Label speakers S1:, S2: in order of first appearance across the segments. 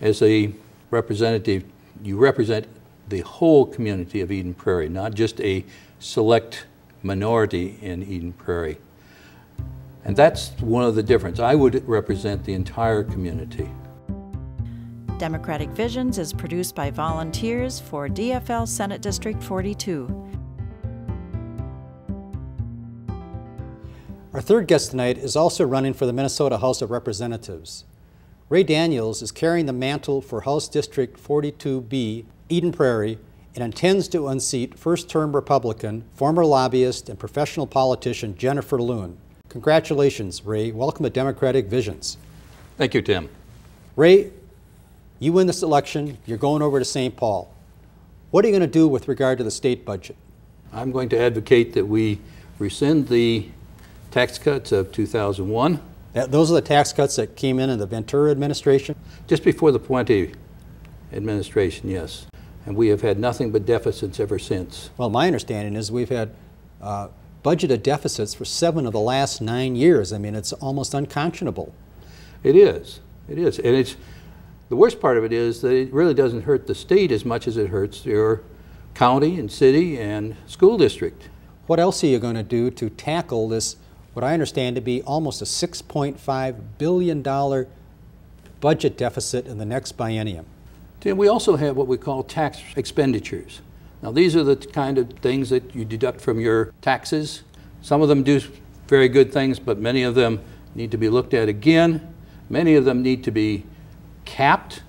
S1: as a representative, you represent the whole community of Eden Prairie, not just a select minority in Eden Prairie. And that's one of the differences. I would represent the entire community.
S2: Democratic Visions is produced by volunteers for DFL Senate District 42.
S3: Our third guest tonight is also running for the Minnesota House of Representatives. Ray Daniels is carrying the mantle for House District 42B, Eden Prairie, and intends to unseat first-term Republican, former lobbyist, and professional politician Jennifer Loon. Congratulations, Ray. Welcome to Democratic Visions.
S1: Thank you, Tim.
S3: Ray, you win this election, you're going over to St. Paul. What are you going to do with regard to the state budget?
S1: I'm going to advocate that we rescind the tax cuts of 2001.
S3: Those are the tax cuts that came in the Ventura administration?
S1: Just before the Puente administration, yes. And we have had nothing but deficits ever since.
S3: Well, my understanding is we've had budgeted deficits for 7 of the last 9 years. I mean, it's almost unconscionable.
S1: It is. It is. And it's, the worst part of it is that it really doesn't hurt the state as much as it hurts your county and city and school district.
S3: What else are you going to do to tackle this, what I understand to be almost a $6.5 billion budget deficit in the next biennium?
S1: Tim, we also have what we call tax expenditures. Now, these are the kind of things that you deduct from your taxes. Some of them do very good things, but many of them need to be looked at again. Many of them need to be capped.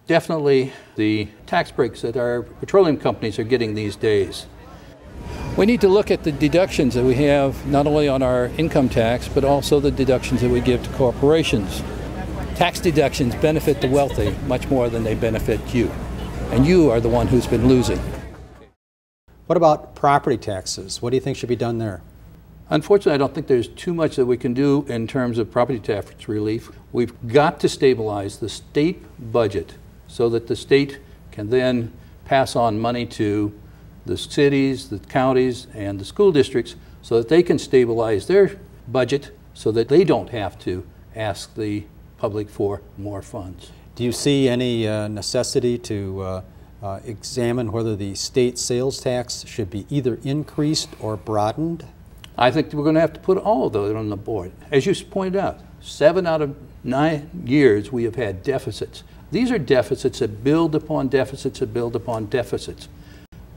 S1: Definitely the tax breaks that our petroleum companies are getting these days. We need to look at the deductions that we have not only on our income tax, but also the deductions that we give to corporations. Tax deductions benefit the wealthy much more than they benefit you. And you are the one who's been losing.
S3: What about property taxes? What do you think should be done there?
S1: Unfortunately, I don't think there's too much that we can do in terms of property tax relief. We've got to stabilize the state budget so that the state can then pass on money to the cities, the counties, and the school districts so that they can stabilize their budget so that they don't have to ask the public for more funds.
S3: Do you see any necessity to examine whether the state sales tax should be either increased or broadened?
S1: I think we're going to have to put all of those on the board. As you pointed out, 7 out of 9 years we have had deficits. These are deficits that build upon deficits that build upon deficits.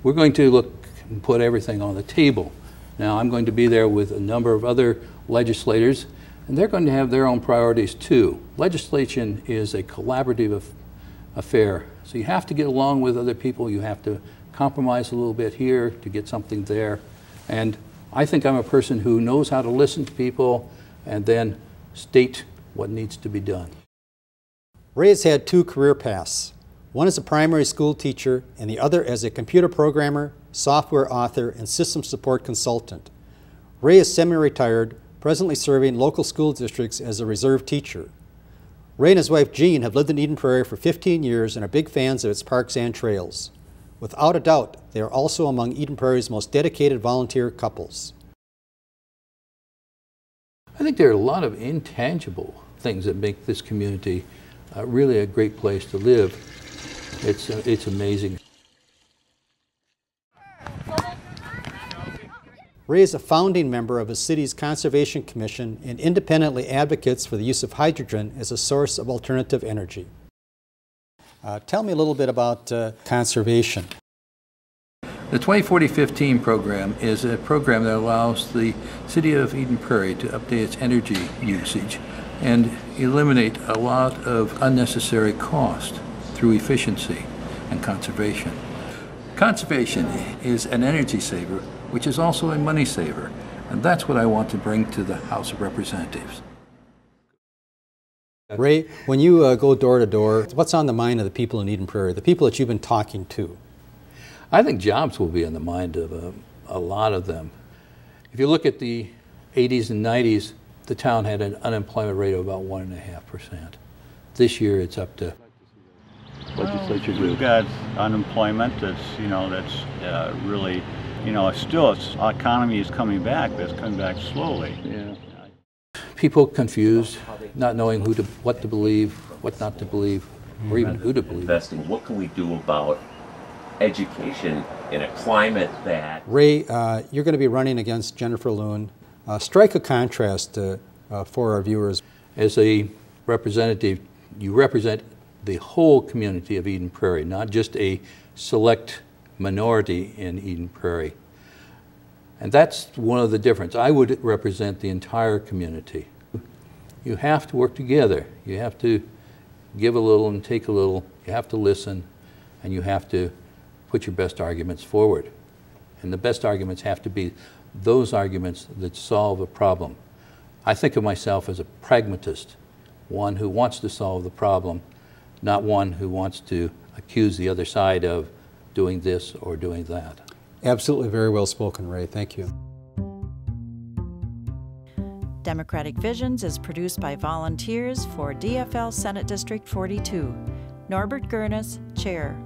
S1: We're going to look and put everything on the table. Now, I'm going to be there with a number of other legislators, and they're going to have their own priorities too. Legislation is a collaborative affair, so you have to get along with other people. You have to compromise a little bit here to get something there. And I think I'm a person who knows how to listen to people and then state what needs to be done.
S3: Ray has had 2 career paths. One as a primary school teacher and the other as a computer programmer, software author, and system support consultant. Ray is semi-retired, presently serving local school districts as a reserve teacher. Ray and his wife Jean have lived in Eden Prairie for 15 years and are big fans of its parks and trails. Without a doubt, they are also among Eden Prairie's most dedicated volunteer couples.
S1: I think there are a lot of intangible things that make this community really a great place to live. It's amazing.
S3: Ray is a founding member of his city's Conservation Commission and independently advocates for the use of hydrogen as a source of alternative energy. Tell me a little bit about conservation.
S1: The 2040-15 program is a program that allows the city of Eden Prairie to update its energy usage and eliminate a lot of unnecessary cost through efficiency and conservation. Conservation is an energy saver, which is also a money saver, and that's what I want to bring to the House of Representatives.
S3: Ray, when you go door to door, what's on the mind of the people in Eden Prairie, the people that you've been talking to?
S1: I think jobs will be on the mind of a lot of them. If you look at the 80s and 90s, the town had an unemployment rate of about 1.5%. This year it's up to legislature.
S4: We've got unemployment that's, really, still our economy is coming back, but it's coming back slowly.
S1: Yeah. People confused, not knowing what to believe, what not to believe. or even who to believe in.
S5: Investing. What can we do about education in a climate that...
S3: Ray, you're going to be running against Jennifer Loon. Strike a contrast for our viewers.
S1: As a representative, you represent the whole community of Eden Prairie, not just a select minority in Eden Prairie. And that's one of the differences. I would represent the entire community. You have to work together. You have to give a little and take a little. You have to listen, and you have to put your best arguments forward. And the best arguments have to be those arguments that solve a problem. I think of myself as a pragmatist, one who wants to solve the problem, not one who wants to accuse the other side of doing this or doing that.
S3: Absolutely, very well spoken, Ray. Thank you.
S2: Democratic Visions is produced by volunteers for DFL Senate District 42. Norbert Gurnis, Chair.